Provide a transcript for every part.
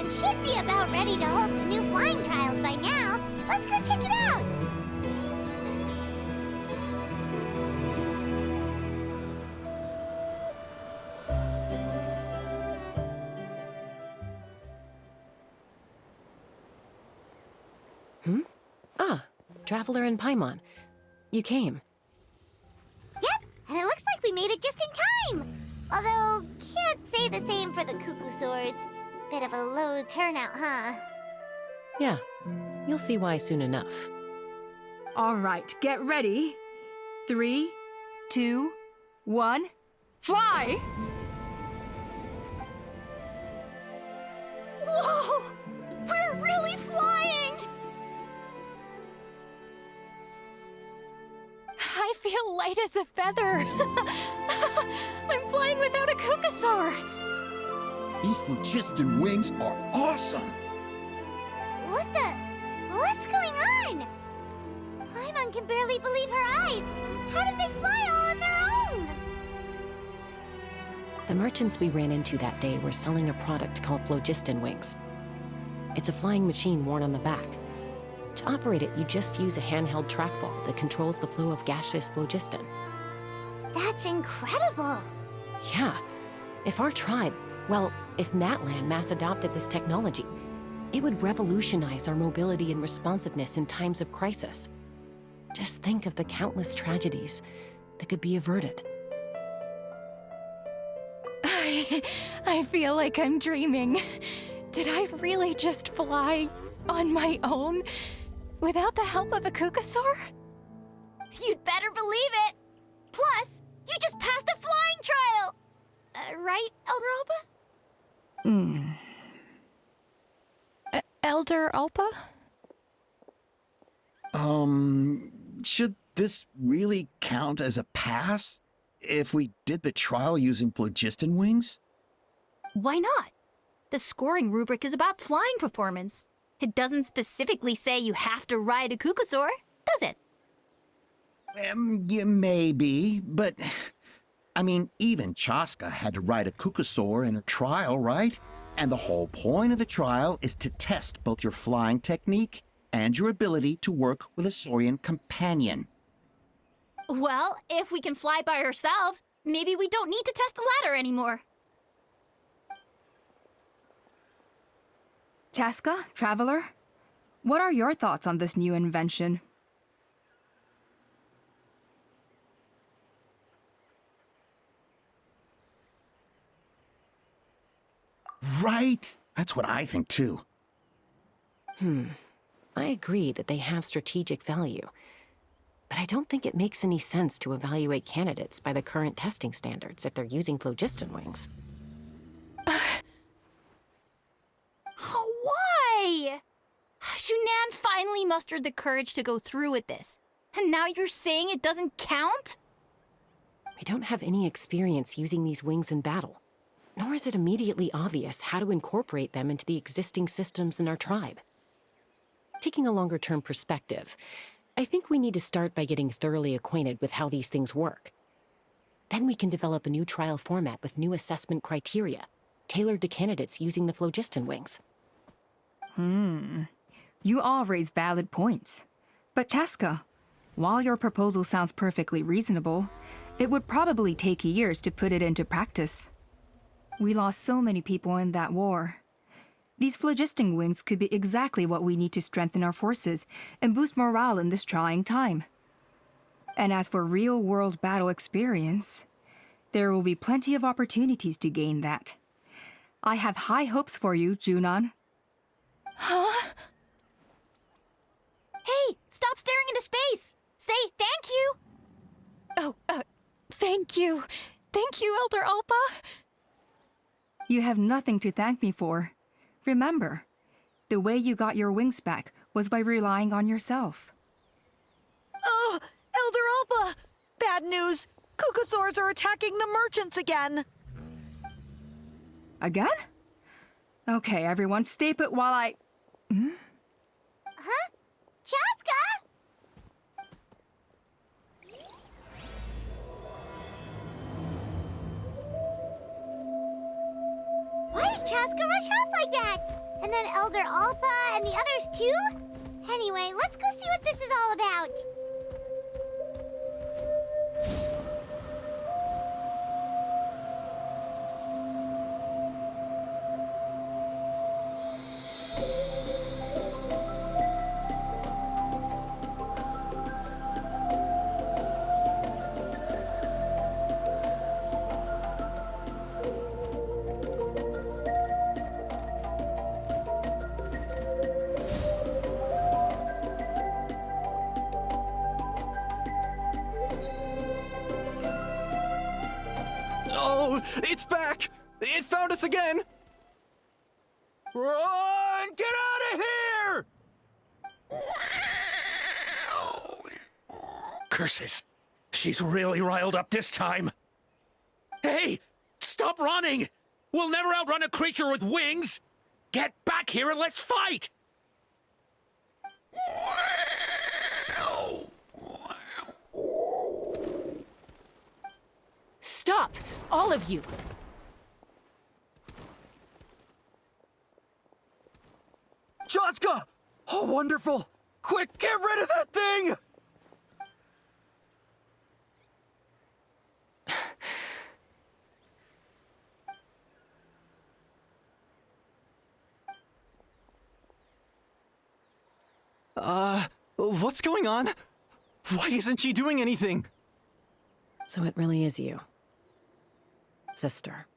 land should be about ready to hold the new flying trials by now. Let's go check it out! Ah, Traveler and Paimon. You came. Yep, and it looks like we made it just in time! Although, can't say the same for the Cuckoosaurs. Bit of a low turnout, huh? Yeah, you'll see why soon enough. All right, get ready. 3, 2, 1, fly! Whoa! We're really flying! I feel light as a feather. I'm flying without a Cuckoosaur. These phlogiston wings are awesome! What's going on? Paimon can barely believe her eyes. How did they fly all on their own? The merchants we ran into that day were selling a product called phlogiston wings. It's a flying machine worn on the back. To operate it, you just use a handheld trackball that controls the flow of gaseous phlogiston. That's incredible. Yeah, if our tribe, well, if Natlan mass adopted this technology, it would revolutionize our mobility and responsiveness in times of crisis. Just think of the countless tragedies that could be averted. I feel like I'm dreaming. Did I really just fly on my own without the help of a Cuckoosaur? You'd better believe it! Plus, you just passed a flying trial! Right, Elder Alpa? Elder Alpa? Should this really count as a pass? If we did the trial using phlogiston wings? Why not? The scoring rubric is about flying performance. It doesn't specifically say you have to ride a Cuckoosaur, does it? Yeah, maybe, but... I mean, even Chaska had to ride a Cuckoosaur in her trial, right? And the whole point of the trial is to test both your flying technique and your ability to work with a Saurian companion. Well, if we can fly by ourselves, maybe we don't need to test the ladder anymore. Chaska, Traveler, what are your thoughts on this new invention? Right? That's what I think too. I agree that they have strategic value, but I don't think it makes any sense to evaluate candidates by the current testing standards if they're using phlogiston wings. Why? Shunan finally mustered the courage to go through with this. And now you're saying it doesn't count? We don't have any experience using these wings in battle, nor is it immediately obvious how to incorporate them into the existing systems in our tribe. Taking a longer-term perspective, I think we need to start by getting thoroughly acquainted with how these things work. Then we can develop a new trial format with new assessment criteria, tailored to candidates using the phlogiston wings. You all raise valid points. But Chaska, while your proposal sounds perfectly reasonable, it would probably take years to put it into practice. We lost so many people in that war. These phlogiston wings could be exactly what we need to strengthen our forces and boost morale in this trying time. And as for real-world battle experience, there will be plenty of opportunities to gain that. I have high hopes for you, Junon. Huh? Hey, stop staring into space! Say thank you! Oh, thank you. Thank you, Elder Alpa. You have nothing to thank me for. Remember, the way you got your wings back was by relying on yourself. Oh, Elder Alpa! Bad news! Cuckoosaurs are attacking the merchants again! Again? Okay, everyone, stay put while I... Huh? Chaska? Why did Chaska rush off like that? And then Elder Alpha and the others too? Anyway, let's go see what this is all about. Oh, it's back! It found us again! Run! Get out of here! Curses. She's really riled up this time. Hey! Stop running! We'll never outrun a creature with wings! Get back here and let's fight! Stop! All of you! Chaska! Oh, wonderful! Quick, get rid of that thing! What's going on? Why isn't she doing anything? So it really is you. Sister.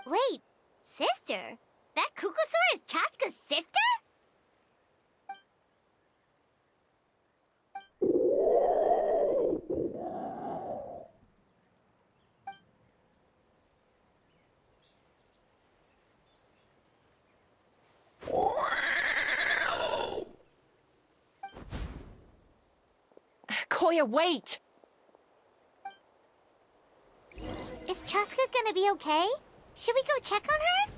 Wait, sister? That Kukusaur is Chaska's sister? Koya, wait! Is Chaska gonna be okay? Should we go check on her?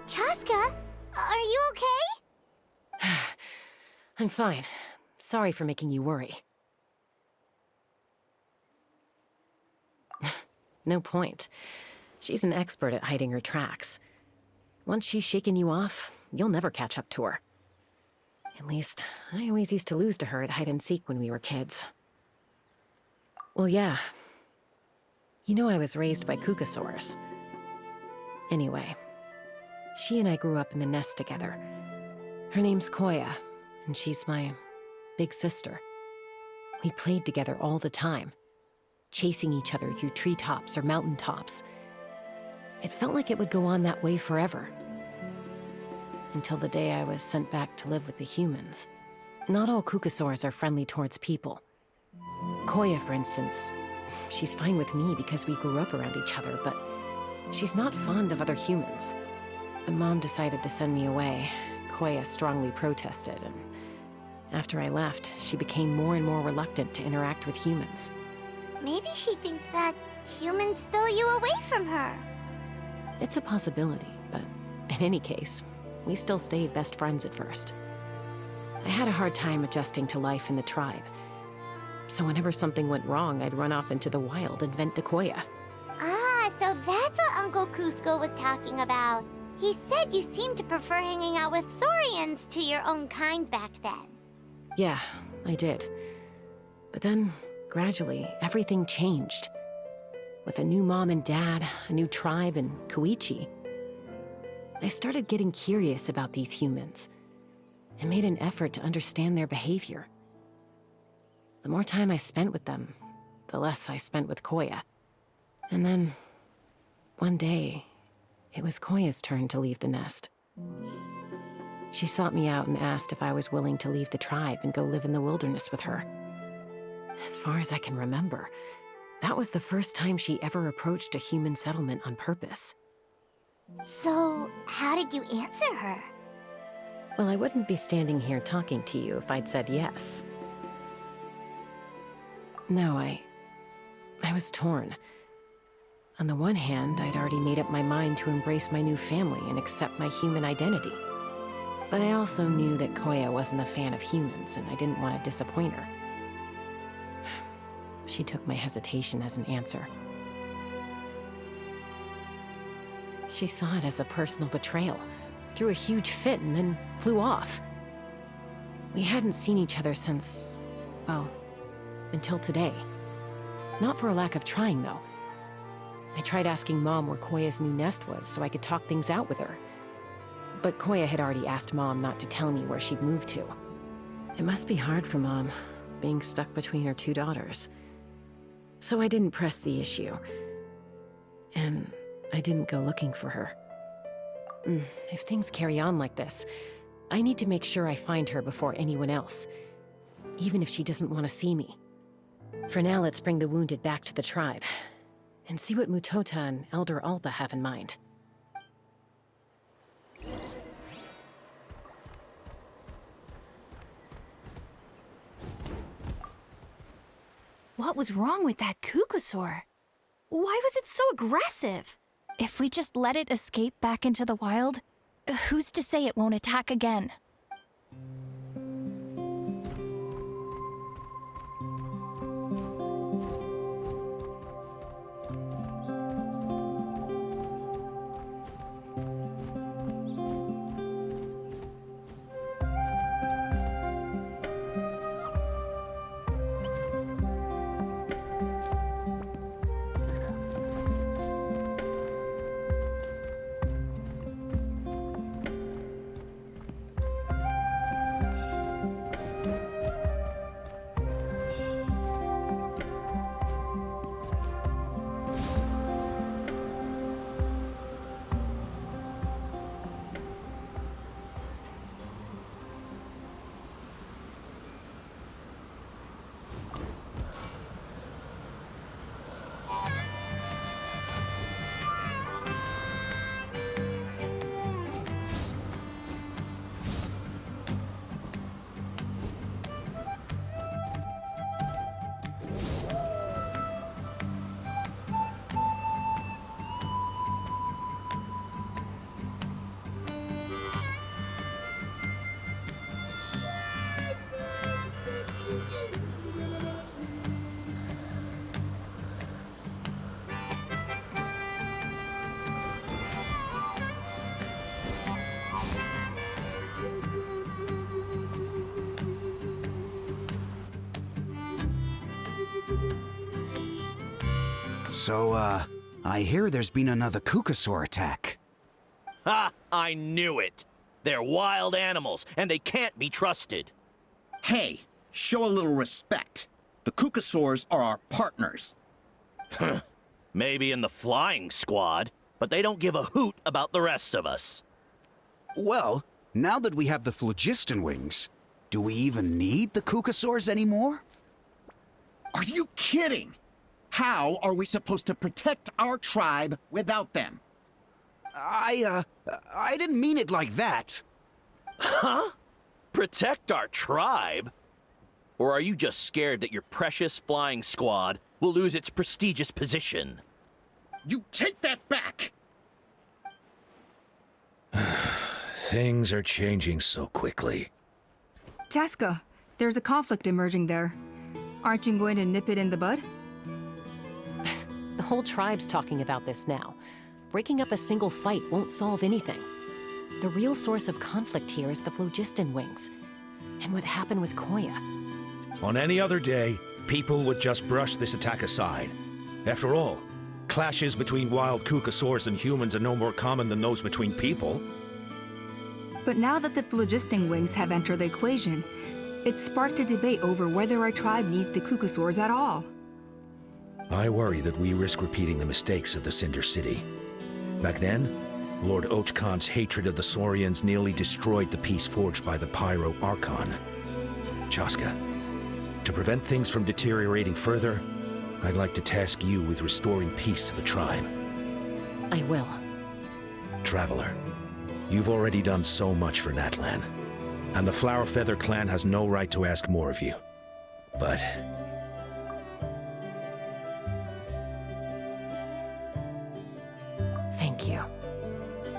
Chaska, are you okay? I'm fine. Sorry for making you worry. No point. She's an expert at hiding her tracks. Once she's shaken you off, you'll never catch up to her. At least, I always used to lose to her at hide-and-seek when we were kids. Well, yeah. You know I was raised by Kukusaurs. Anyway, she and I grew up in the nest together. Her name's Koya, and she's my big sister. We played together all the time, chasing each other through treetops or mountaintops. It felt like it would go on that way forever. Until the day I was sent back to live with the humans. Not all Kukusaurs are friendly towards people. Koya, for instance, she's fine with me because we grew up around each other, but she's not fond of other humans. When Mom decided to send me away, Koya strongly protested, and after I left, she became more and more reluctant to interact with humans. Maybe she thinks that humans stole you away from her. It's a possibility, but in any case, we still stayed best friends at first. I had a hard time adjusting to life in the tribe. So whenever something went wrong, I'd run off into the wild and vent to Koya. Ah, so that's what Uncle Cusco was talking about. He said you seemed to prefer hanging out with Saurians to your own kind back then. Yeah, I did. But then, gradually, everything changed. With a new mom and dad, a new tribe, and Koichi, I started getting curious about these humans and made an effort to understand their behavior. The more time I spent with them, the less I spent with Koya. And then, one day, it was Koya's turn to leave the nest. She sought me out and asked if I was willing to leave the tribe and go live in the wilderness with her. As far as I can remember, that was the first time she ever approached a human settlement on purpose. So, how did you answer her? Well, I wouldn't be standing here talking to you if I'd said yes. No, I was torn. On the one hand, I'd already made up my mind to embrace my new family and accept my human identity. But I also knew that Koya wasn't a fan of humans, and I didn't want to disappoint her. She took my hesitation as an answer. She saw it as a personal betrayal, threw a huge fit, and then flew off. We hadn't seen each other since, well, until today. Not for a lack of trying, though. I tried asking Mom where Koya's new nest was so I could talk things out with her. But Koya had already asked Mom not to tell me where she'd moved to. It must be hard for Mom, being stuck between her two daughters. So I didn't press the issue. And I didn't go looking for her. If things carry on like this, I need to make sure I find her before anyone else, even if she doesn't want to see me. For now, let's bring the wounded back to the tribe, and see what Mutota and Elder Alba have in mind. What was wrong with that Kukusaur? Why was it so aggressive? If we just let it escape back into the wild, who's to say it won't attack again? So, I hear there's been another Kukusaur attack. Ha! I knew it! They're wild animals, and they can't be trusted. Hey, show a little respect. The Kukusaurs are our partners. Maybe in the flying squad, but they don't give a hoot about the rest of us. Well, now that we have the phlogiston wings, do we even need the Kukusaurs anymore? Are you kidding? How are we supposed to protect our tribe without them? I didn't mean it like that. Huh? Protect our tribe? Or are you just scared that your precious flying squad will lose its prestigious position? You take that back! Things are changing so quickly. Chaska, there's a conflict emerging there. Aren't you going to nip it in the bud? The whole tribe's talking about this now. Breaking up a single fight won't solve anything. The real source of conflict here is the phlogiston wings, and what happened with Koya. On any other day, people would just brush this attack aside. After all, clashes between wild Kukusaurs and humans are no more common than those between people. But now that the phlogiston wings have entered the equation, it's sparked a debate over whether our tribe needs the Kukusaurs at all. I worry that we risk repeating the mistakes of the Cinder City. Back then, Lord Ochkon's hatred of the Saurians nearly destroyed the peace forged by the Pyro Archon. Chaska, to prevent things from deteriorating further, I'd like to task you with restoring peace to the tribe. I will. Traveler, you've already done so much for Natlan, and the Flower Feather clan has no right to ask more of you. But Thank you.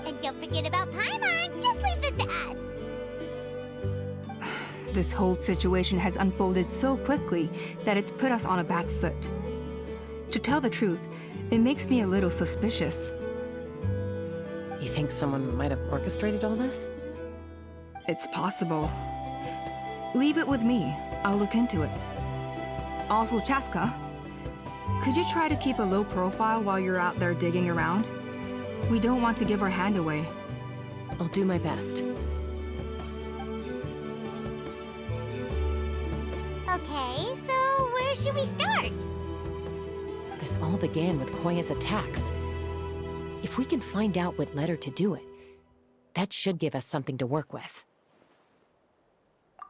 And don't forget about Paimon. Just leave this to us. This whole situation has unfolded so quickly that it's put us on a back foot. To tell the truth, it makes me a little suspicious. You think someone might have orchestrated all this? It's possible. Leave it with me. I'll look into it. Also, Chaska, could you try to keep a low profile while you're out there digging around? We don't want to give our hand away. I'll do my best. Okay, so where should we start? This all began with Koya's attacks. If we can find out what led her to do it, that should give us something to work with.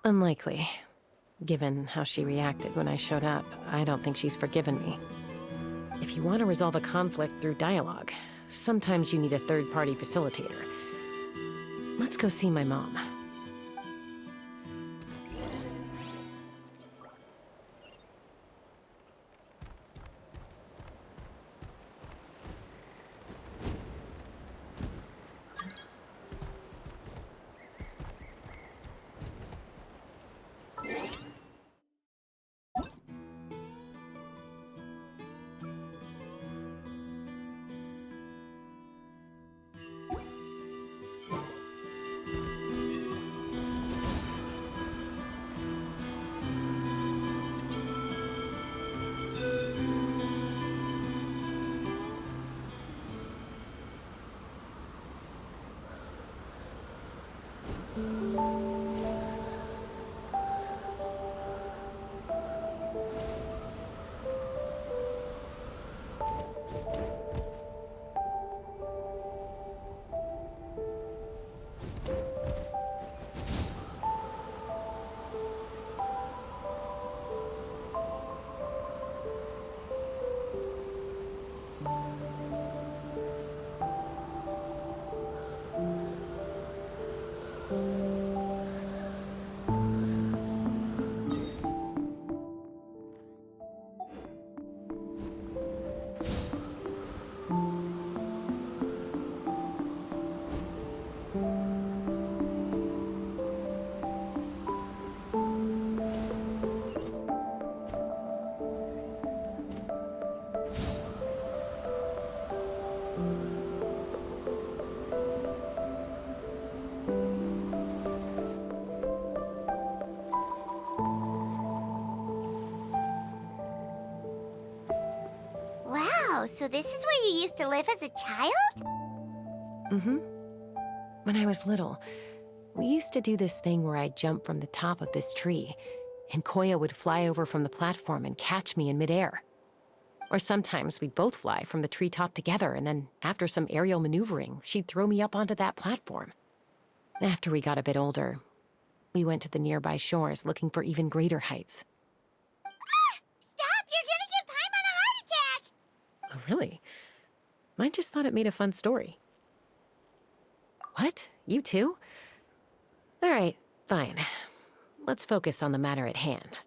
Unlikely. Given how she reacted when I showed up, I don't think she's forgiven me. If you want to resolve a conflict through dialogue, sometimes you need a third-party facilitator. Let's go see my mom. Wow, so this is where you used to live as a child? Mm-hmm. When I was little, we used to do this thing where I'd jump from the top of this tree, and Koya would fly over from the platform and catch me in midair. Or sometimes we'd both fly from the treetop together, and then after some aerial maneuvering, she'd throw me up onto that platform. After we got a bit older, we went to the nearby shores looking for even greater heights. Stop! You're gonna give Paimon a heart attack! Oh, really? I just thought it made a fun story. What? You too? All right, fine. Let's focus on the matter at hand.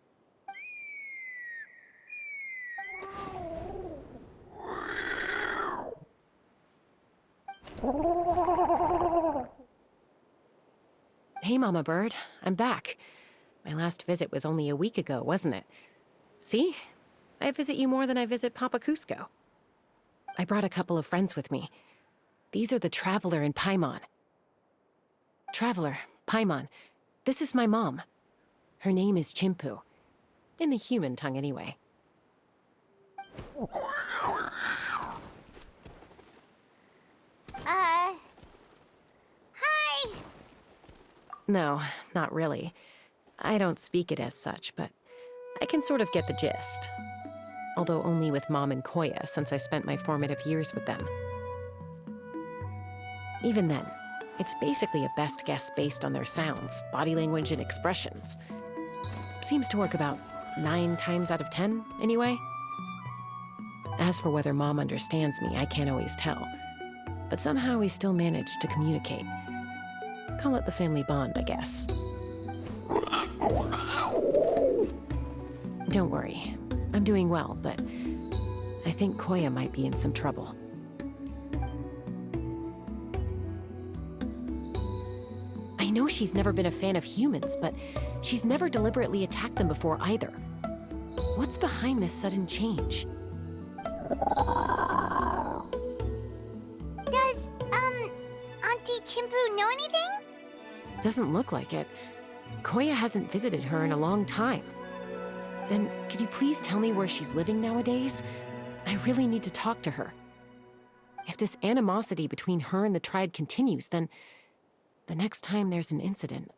Hey, Mama Bird. I'm back. My last visit was only a week ago, wasn't it? See? I visit you more than I visit Papa Cusco. I brought a couple of friends with me. These are the Traveler and Paimon. Traveler, Paimon, this is my mom. Her name is Chimpu. In the human tongue, anyway. Hi! No, not really. I don't speak it as such, but I can sort of get the gist. Although only with Mom and Koya, since I spent my formative years with them. Even then, it's basically a best guess based on their sounds, body language, and expressions. Seems to work about 9 times out of 10, anyway. As for whether Mom understands me, I can't always tell. But somehow we still manage to communicate. Call it the family bond, I guess. Don't worry. I'm doing well, but I think Koya might be in some trouble. I know she's never been a fan of humans, but she's never deliberately attacked them before either. What's behind this sudden change? Does, Auntie Chimpu know anything? Doesn't look like it. Koya hasn't visited her in a long time. Then, could you please tell me where she's living nowadays? I really need to talk to her. If this animosity between her and the tribe continues, then the next time there's an incident,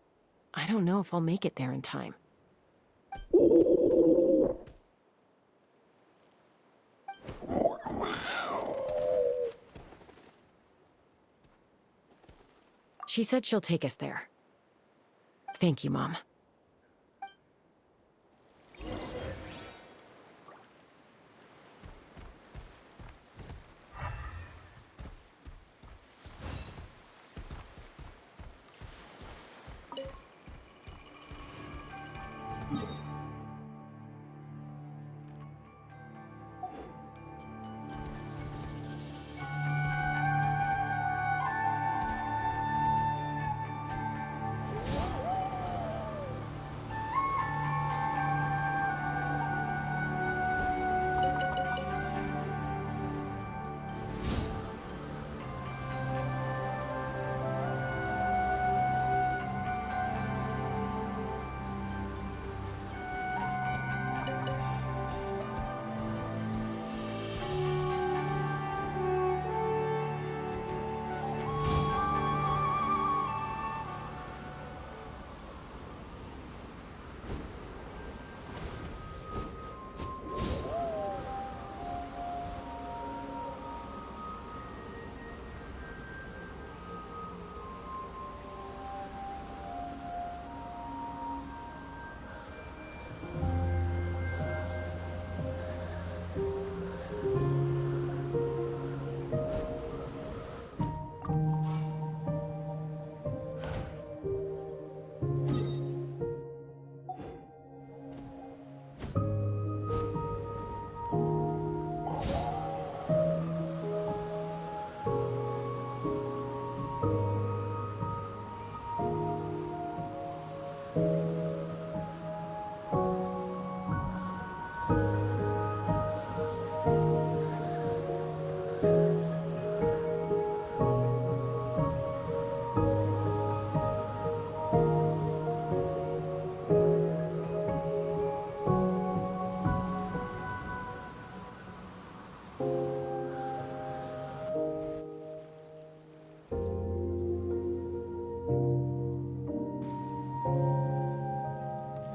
I don't know if I'll make it there in time. She said she'll take us there. Thank you, Mom.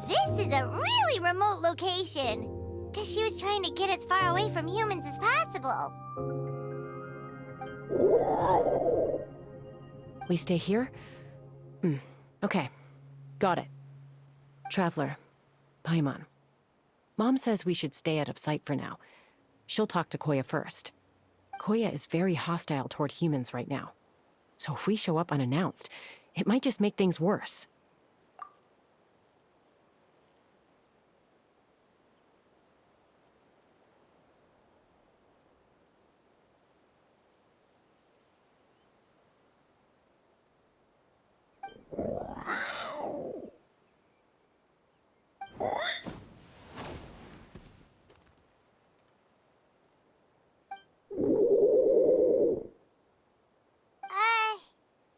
This is a really remote location. Guess she was trying to get as far away from humans as possible. We stay here? Okay. Got it. Traveler, Paimon. Mom says we should stay out of sight for now. She'll talk to Koya first. Koya is very hostile toward humans right now. So if we show up unannounced, it might just make things worse.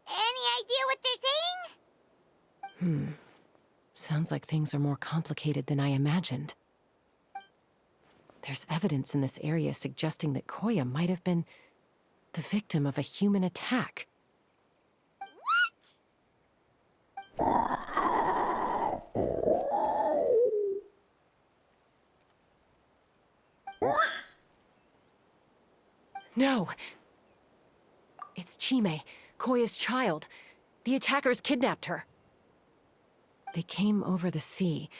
Any idea what they're saying? Sounds like things are more complicated than I imagined. There's evidence in this area suggesting that Koya might have been the victim of a human attack. No! It's Chime, Koya's child. The attackers kidnapped her. They came over the sea,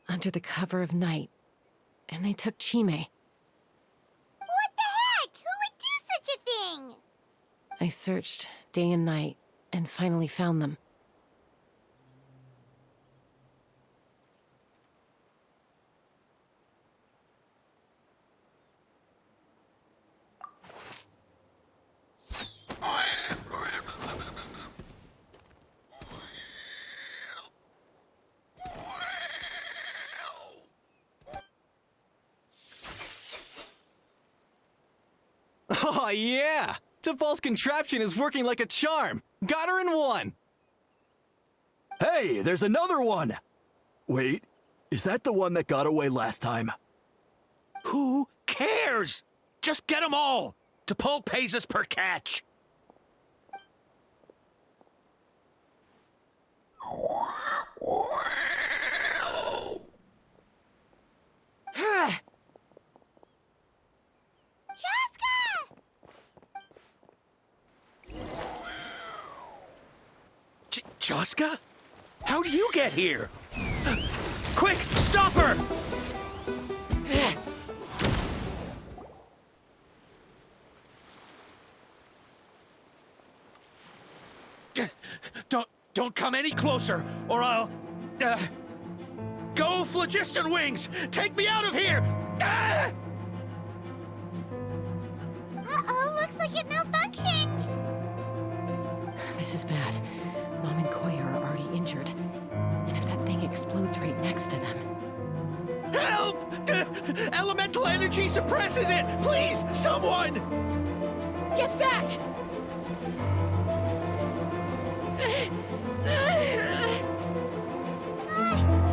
under the cover of night, and they took Chime. What the heck? Who would do such a thing? I searched day and night, and finally found them. Oh, yeah! T'Pol's contraption is working like a charm. Got her in one! Hey, there's another one! Wait, is that the one that got away last time? Who cares? Just get them all. T'Pol pays us per catch. Chaska? How do you get here? Quick, stop her! Don't come any closer, or I'll... Go, Phlogiston Wings! Take me out of here! Ah! Uh-oh, looks like it malfunctioned. This is bad. Mom and Koya are already injured. And if that thing explodes right next to them... Help! Elemental energy suppresses it! Please, someone! Get back!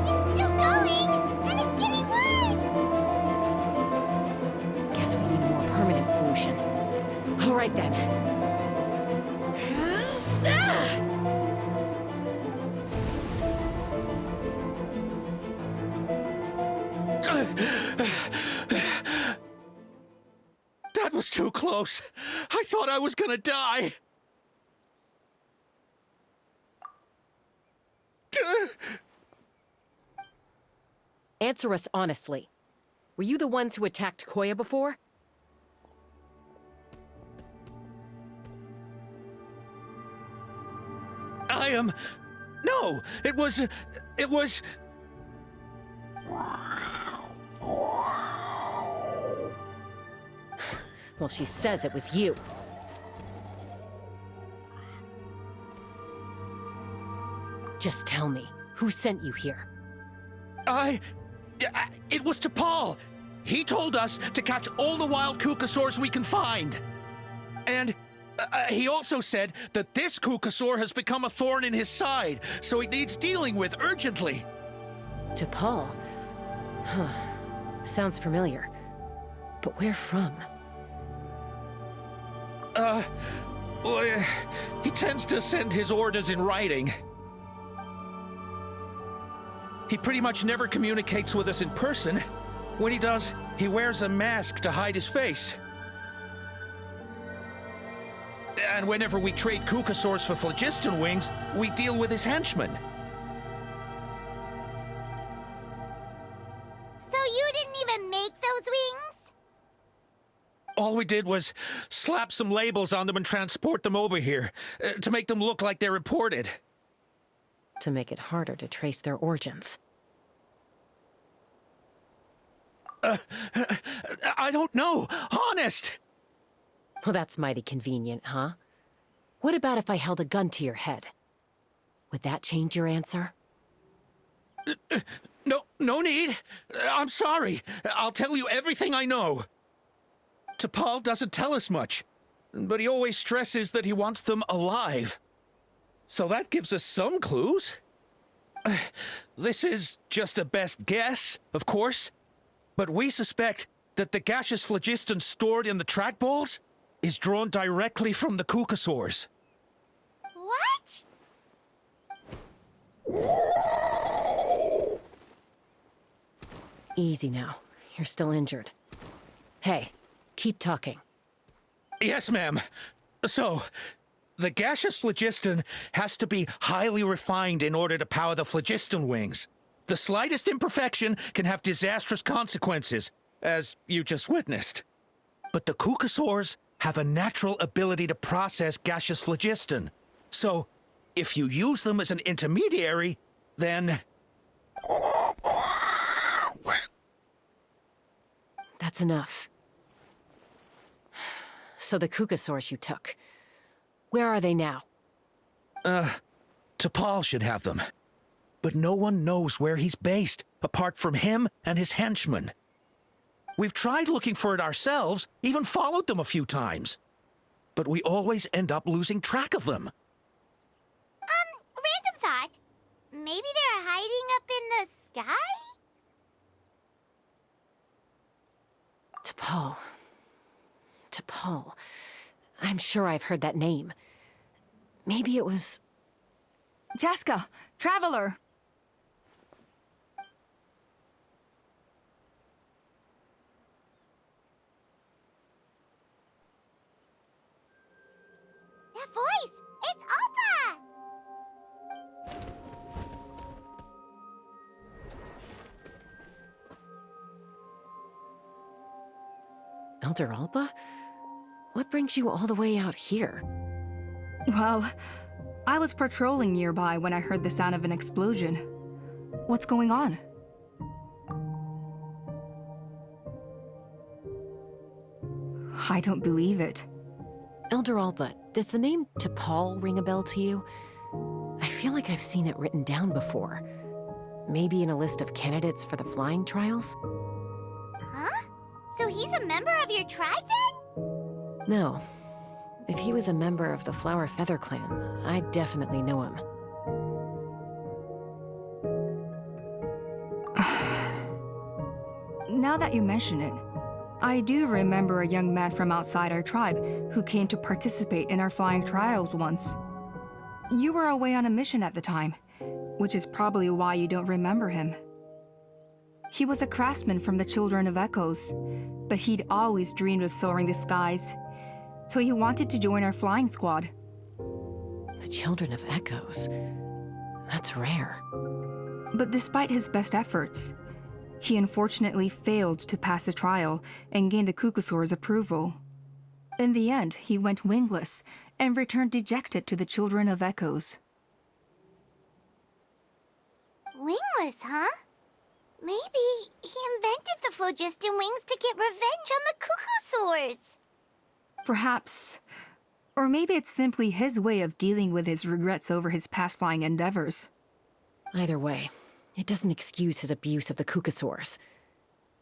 It's still going, and it's getting worse. Guess we need a more permanent solution. All right then. That was too close. I thought I was gonna die. Answer us honestly. Were you the ones who attacked Koya before? I am... No, it was... Well, she says it was you. Just tell me, who sent you here? It was T'Pol. He told us to catch all the wild Kukasaurs we can find. And he also said that this Kukasaur has become a thorn in his side, so it needs dealing with urgently. T'Pol? Huh. Sounds familiar. But where from? Well, he tends to send his orders in writing. He pretty much never communicates with us in person. When he does, he wears a mask to hide his face. And whenever we trade Kukasaurs for Phlogiston Wings, we deal with his henchmen. So you didn't even make those wings? All we did was slap some labels on them and transport them over here, to make them look like they're imported. To make it harder to trace their origins. I don't know, honest! Well, that's mighty convenient, huh? What about if I held a gun to your head? Would that change your answer? No need. I'm sorry. I'll tell you everything I know. T'Pol doesn't tell us much, but he always stresses that he wants them alive. So that gives us some clues. This is just a best guess, of course, but we suspect that the gaseous phlogiston stored in the trackballs is drawn directly from the Kukasaurs. What? Easy now. You're still injured. Hey, keep talking. Yes, ma'am. So, the gaseous phlogiston has to be highly refined in order to power the Phlogiston Wings. The slightest imperfection can have disastrous consequences, as you just witnessed. But the Kukasaurs have a natural ability to process gaseous phlogiston. So, if you use them as an intermediary, then... That's enough. So the Kukasaurs you took, where are they now? T'Pol should have them. But no one knows where he's based, apart from him and his henchmen. We've tried looking for it ourselves, even followed them a few times. But we always end up losing track of them. Random thought. Maybe they're hiding up in the sky? T'Pol. T'Pol. I'm sure I've heard that name. Maybe it was... Chaska, Traveler! That voice! It's Alpa! Elder Alba? What brings you all the way out here? Well, I was patrolling nearby when I heard the sound of an explosion. What's going on? I don't believe it. Elder Alba, does the name T'Pol ring a bell to you? I feel like I've seen it written down before. Maybe in a list of candidates for the flying trials? Huh? So he's a member of your tribe then? No. If he was a member of the Flower Feather Clan, I'd definitely know him. Now that you mention it, I do remember a young man from outside our tribe who came to participate in our flying trials once. You were away on a mission at the time, which is probably why you don't remember him. He was a craftsman from the Children of Echoes, but he'd always dreamed of soaring the skies, so he wanted to join our flying squad. The Children of Echoes. That's rare. But despite his best efforts, he unfortunately failed to pass the trial and gain the Kukusaur's approval. In the end, he went wingless and returned dejected to the Children of Echoes. Wingless, huh? Maybe he invented the phlogiston wings to get revenge on the Kukusaurs. Perhaps. Or maybe it's simply his way of dealing with his regrets over his past flying endeavors. Either way, it doesn't excuse his abuse of the Kukusaurs.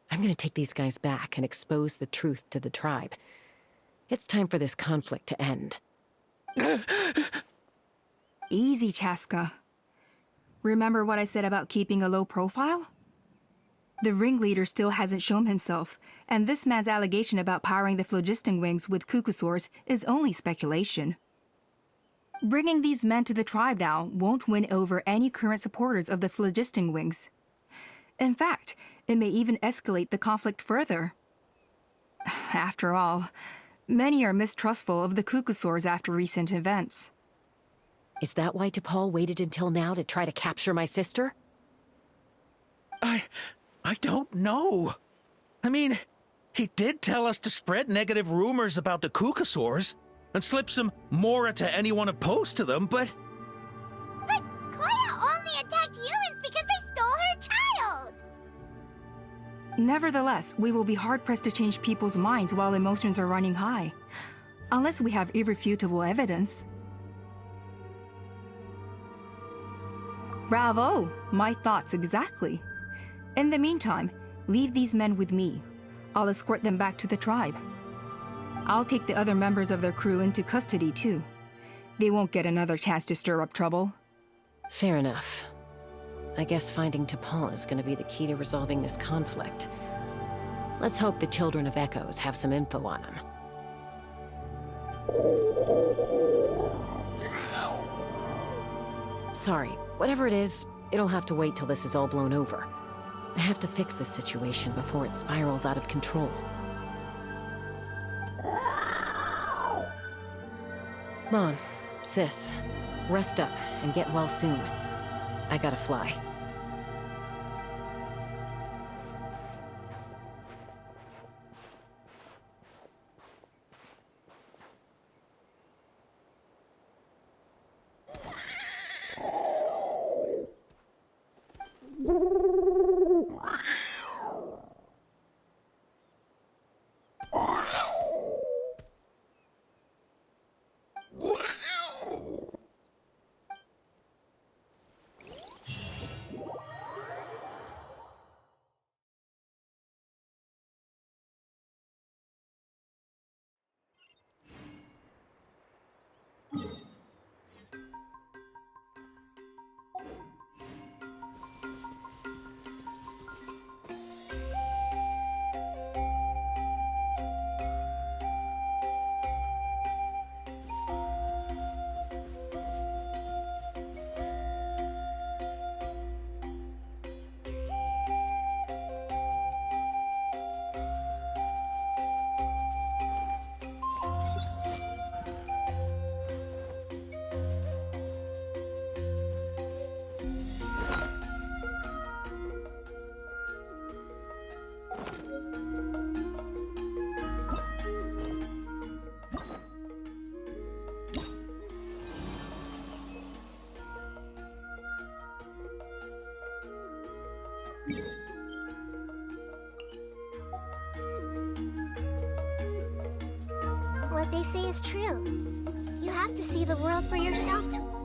I'm gonna take these guys back and expose the truth to the tribe. It's time for this conflict to end. Easy, Chaska. Remember what I said about keeping a low profile? The ringleader still hasn't shown himself, and this man's allegation about powering the phlogiston wings with Kukusaurs is only speculation. Bringing these men to the tribe now won't win over any current supporters of the phlogiston wings. In fact, it may even escalate the conflict further. After all, many are mistrustful of the Kukusaurs after recent events. Is that why T'Pol waited until now to try to capture my sister? I don't know. I mean, he did tell us to spread negative rumors about the Kukusaurs and slip some Mora to anyone opposed to them, but... But Koya only attacked humans because they stole her child! Nevertheless, we will be hard-pressed to change people's minds while emotions are running high. Unless we have irrefutable evidence. Bravo! My thoughts exactly. In the meantime, leave these men with me. I'll escort them back to the tribe. I'll take the other members of their crew into custody, too. They won't get another chance to stir up trouble. Fair enough. I guess finding T'Pol is gonna be the key to resolving this conflict. Let's hope the Children of Echoes have some info on him. Sorry, whatever it is, it'll have to wait till this is all blown over. I have to fix this situation before it spirals out of control. Mom, sis, rest up and get well soon. I gotta fly. What they say is true. You have to see the world for yourself to